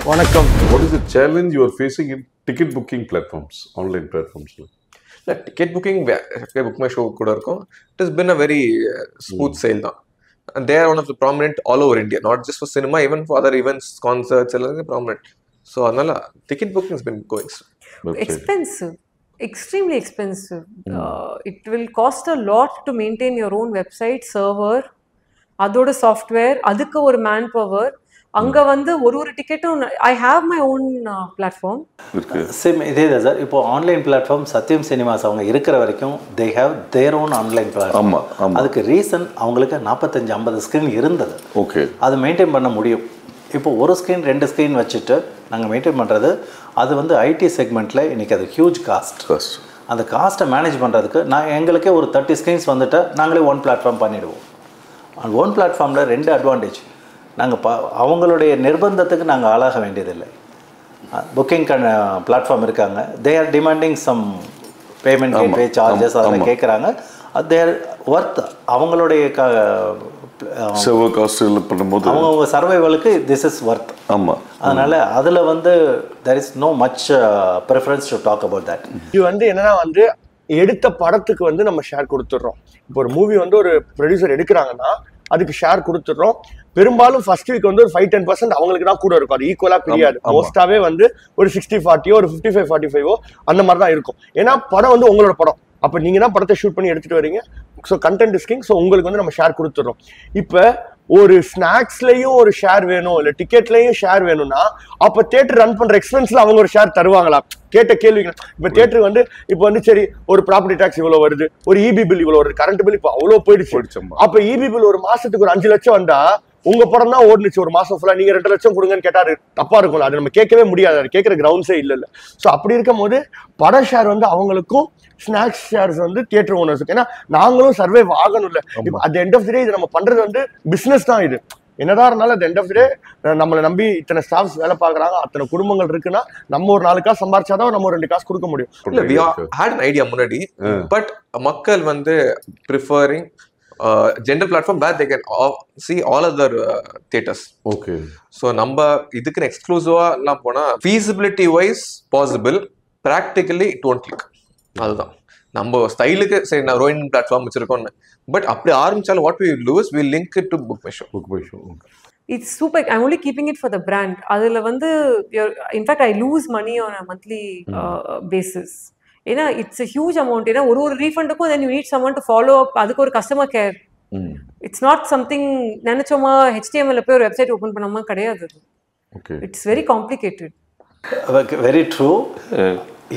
வணக்கம். What is the challenge you are facing in ticket booking platforms, online platforms? Ticket booking, book my show kuda irukum. It has been a very smooth sail now. And they are one of the prominent all over India, not just for cinema, even for other events, concerts, all prominent. So anala ticket booking has been going. Expensive, extremely expensive. It will cost a lot to maintain your own website, server, அதோட software, அதுக்கு ஒரு man power. அங்கே வந்து ஒரு டிக்கெட்டும் I have my own platform. Same இதே தான் sir. இப்போ ஆன்லைன் பிளாட்ஃபார்ம் சத்யம் சினிமாஸ் அவங்க இருக்கிற வரைக்கும் they have their own online platform. அதுக்கு ரீசன் அவங்களுக்கு 45-50 ஸ்க்ரீன் இருந்தது. ஓகே, அதை மெயின்டைன் பண்ண முடியும். இப்போ ஒரு ஸ்க்ரீன் 2 ஸ்க்ரீன் வச்சுட்டு நாங்கள் மெயின்டைன் பண்ணுறது, அது வந்து ஐடி செக்மெண்ட்டில் இன்றைக்கி அது ஹியூஜ் காஸ்ட். அந்த காஸ்ட்டை மேனேஜ் பண்ணுறதுக்கு எங்களுக்கே ஒரு 30 ஸ்க்ரீன்ஸ் வந்துட்டு நாங்களே ஒன் பிளாட்ஃபார்ம் பண்ணிவிடுவோம். அந்த ஒன் பிளாட்ஃபார்மில் 2 அட்வான்டேஜ். நாங்கள் அவங்களுடைய நிர்பந்தத்துக்கு நாங்கள் ஆளாக வேண்டியதில்லை. புக்கிங் பிளாட்ஃபார்ம் இருக்காங்க, they are demanding some payment gateway charges அதெல்லாம் கேட்குறாங்க. They are worth. அவங்களுடைய அவங்க சர்வைவலுக்கு திஸ் இஸ் ஒர்த். ஆமாம், அதனால் அதில் வந்து there is no much preference to talk about that. இது வந்து என்னன்னா வந்து எடுத்த படத்துக்கு வந்து நம்ம ஷேர் கொடுத்துட்றோம். இப்போ ஒரு மூவி வந்து ஒரு ப்ரொடியூசர் எடுக்கிறாங்கன்னா அதுக்கு ஷேர் கொடுத்துட்றோம். பெரும்பாலும் ஃபர்ஸ்ட் வீக் வந்து ஒரு 5-10% அவங்களுக்கு தான் கூட இருக்கும். அது ஈக்குவலா பிரியாது. மோஸ்டாவே வந்து ஒரு 60-40 ஒரு 55-45 அந்த மாதிரி தான் இருக்கும். ஏன்னா படம் வந்து உங்களோட படம். அப்போ நீங்க தான் படத்தை ஷூட் பண்ணி எடுத்துட்டு வரீங்க. So content is king. So உங்களுக்கு வந்து நம்ம ஷேர் கொடுத்துட்றோம். இப்போ ஒரு ஸ்நாக்ஸ்லயும் ஒரு ஷேர் வேணும், இல்லை டிக்கெட்லயும் ஷேர் வேணும்னா அப்போ தியேட்டர் ரன் பண்ற எக்ஸ்பென்ஸ்ல அவங்க ஒரு ஷேர் தருவாங்களா? கேட்ட கேள்விங்க. இப்போ தியேட்டர் வந்து இப்போ வந்து சரி ஒரு ப்ராப்பர்ட்டி டாக்ஸ் இவ்வளோ வருது, ஒரு இபி பில் இவ்வளோ வருது, கரண்ட் பில் இப்போ அவ்வளோ போயிடுச்சு. அப்போ இபி பில் ஒரு மாசத்துக்கு ஒரு 5 லட்சம் வந்தா உங்க படம் தான் ஓடுனுச்சு ஒரு மாசம் ஃபுல்லா, நீங்க 2 லட்சம் கொடுங்கன்னு கேட்டாரு தப்பா இருக்கும்ல. அது நம்ம கேட்கவே முடியாது. அது கேட்கற கிரவுண்ட்ஸே இல்ல. ஸோ அப்படி இருக்கும் போது பட ஷேர் வந்து அவங்களுக்கும், ஸ்நாக்ஸ் ஷேர்ஸ் வந்து தியேட்டர் ஓனர்ஸுக்கு. ஏன்னா நாங்களும் சர்வைவ் ஆகணும் இல்ல. அட் எண்ட் ஆஃப் தி டே இது நம்ம பண்றது வந்து பிசினஸ் தான். இது என்னதான் இருந்தாலும் அட் எண்ட் ஆஃப் தி டே நம்மளை நம்பி இத்தனை ஸ்டாஃப்ஸ் வேலை பார்க்குறாங்க, அத்தனை குடும்பங்கள் இருக்குன்னா நம்ம ஒரு 4 காசு சம்பாரிச்சாதான் நம்ம 2 காசு கொடுக்க முடியும். இல்ல, we had an idea முன்னாடி, பட் மக்கள் வந்து preferring general platform where they can see all other theaters. Okay. So நம்ம இதுக்கு எக்ஸ்க்ளூசிவா எல்லாம் போனா feasibility wise possible, practically it won't click. அதுதான் நம்ம ஸ்டைலுக்கு சரி நான் ரோயின் பிளாட்ஃபார்ம் வச்சிருக்கோம். பட் அப்படி ஆரம்பிச்சாலும் what we will do is we link it to book my show. It's super. I'm only keeping it for the brand. அதுல வந்து in fact I lose money on a monthly basis. ஏன்னா it's a huge amount. ஏன்னா ஒரு ரீஃபண்டுக்கும் then you need someone to follow up. அதுக்கு ஒரு customer care. It's not something நினைச்சோமா HTML போய் ஒரு வெப்சைட் ஓபன் பண்ணாம கிடையாது. It's very complicated. Very true.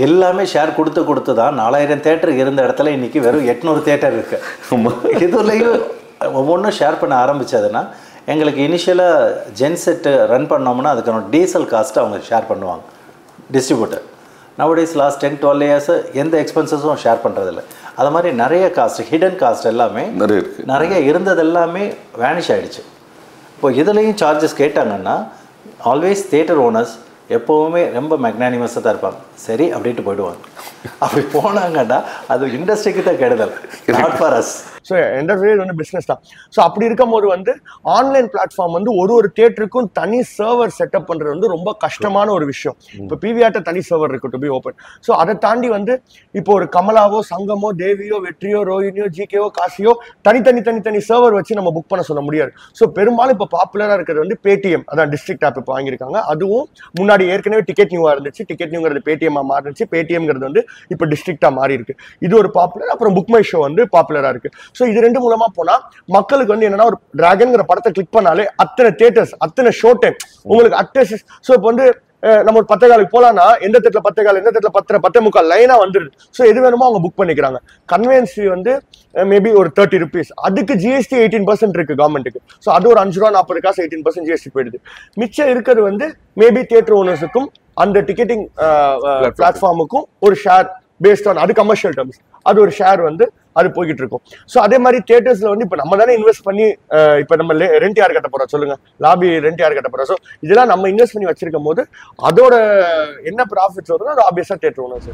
எல்லாமே ஷேர் கொடுத்து தான் 4000 தியேட்டர் இருந்த இடத்துல இன்னைக்கு வெறும் 800 தியேட்டர் இருக்கு. இதுலையும் ஒவ்வொன்றும் ஷேர் பண்ண ஆரம்பிச்சதுன்னா எங்களுக்கு இனிஷியலாக ஜென்செட்டு ரன் பண்ணோம்னா அதுக்கான டீசல் காஸ்ட்டு அவங்க ஷேர் பண்ணுவாங்க டிஸ்ட்ரிபியூட்டர். நவடேஸ் லாஸ்ட் 10-12 இயர்ஸ் எந்த எக்ஸ்பென்சஸும் ஷேர் பண்ணுறதில்ல. அது மாதிரி நிறைய காஸ்ட், ஹிடன் காஸ்ட் எல்லாமே நிறைய இருந்தது எல்லாமே வேனிஷ் ஆகிடுச்சு. இப்போ இதுலேயும் சார்ஜஸ் கேட்டாங்கன்னா ஆல்வேஸ் தியேட்டர் ஓனர்ஸ் எப்போவுமே ரொம்ப மெக்னானிமஸாக தான் இருப்பாங்க. சரி அப்படின்ட்டு போயிடுவாங்க. அப்படி போனாங்கன்னா அது இண்டஸ்ட்ரிக்கு தான் கெடுதல், not for us. So end of the day வந்து பிஸ்னஸ் தான். ஸோ அப்படி இருக்கும் போது வந்து ஆன்லைன் பிளாட்ஃபார்ம் வந்து ஒரு தியேட்டருக்கும் தனி சர்வர் செட்டப் பண்ணுறது வந்து ரொம்ப கஷ்டமான ஒரு விஷயம். இப்போ பிவிஆர்ட்ட தனி சர்வர் இருக்கு டு பி ஓப்பன். ஸோ அதை தாண்டி வந்து இப்போ ஒரு கமலாவோ, சங்கமோ, தேவியோ, வெற்றியோ, ரோஹினியோ, ஜிகேவோ, காசியோ தனி சர்வர் வச்சு நம்ம புக் பண்ண சொல்ல முடியாது. ஸோ பெரும்பாலும் இப்போ பாப்புலராக இருக்கிறது வந்து பேடிஎம். அதான் டிஸ்ட்ரிக்ட் ஆப் இப்போ வாங்கியிருக்காங்க. அதுவும் முன்னாடி ஏற்கனவே டிக்கெட் நியூவாக இருந்துச்சு. டிக்கெட் நியூங்கிறது பேடிஎம்மா மாறிடுச்சு. பேடிஎம்ங்கிறது வந்து இப்போ டிஸ்ட்ரிக்டாக மாறி இருக்கு. இது ஒரு பாப்புலர். அப்புறம் புக் மை ஷோ வந்து பாப்புலராக இருக்கு. ஸோ இது 2 மூலமா போனா மக்களுக்கு வந்து என்னன்னா ஒரு டிராகன்ங்கிற படத்தை கிளிக் பண்ணாலே அத்தனை தியேட்டர்ஸ், அத்தனை ஷோ டைம் உங்களுக்கு அட்டஸ். ஸோ இப்போ வந்து நம்ம ஒரு 10:15 போலான்னா எந்த தேட்டர்ல 10:15, எந்த தேட்டர்ல 10:30, 10:45 லைனா வந்துருது. ஸோ எது வேணுமோ அவங்க புக் பண்ணிக்கிறாங்க. கன்வீனியன்ஸ் ஃபீ வந்து மேபி ஒரு 30 rupees. அதுக்கு ஜிஎஸ்டி 18% இருக்கு கவர்மெண்ட்டுக்கு. ஸோ அது ஒரு 5 ரூபா 40 காசு 18% ஜிஎஸ்டி போயிடுது. மிச்சம் இருக்கிறது வந்து மேபி தியேட்டர் ஓனர்ஸுக்கும் அந்த டிக்கெட்டிங் பிளாட்ஃபார்முக்கும் ஒரு ஷேர் பேஸ்ட் ஆன் அது கமர்ஷியல் டர்ம்ஸ். அது ஒரு ஷேர் வந்து அது போய்கிட்டு இருக்கும். ஸோ அதே மாதிரி தியேட்டர்ஸ்ல வந்து இப்போ நம்ம தானே இன்வெஸ்ட் பண்ணி இப்போ நம்ம ரெண்ட் யார் கட்ட போறோம் சொல்லுங்க, லாபி ரெண்ட் யார் கட்ட போறோம். ஸோ இதெல்லாம் நம்ம இன்வெஸ்ட் பண்ணி வச்சிருக்கும் போது அதோட என்ன ப்ராஃபிட்ஸ் வருதோ அது ஆப்வியஸா தியேட்டர் ஓனர்ஸ்.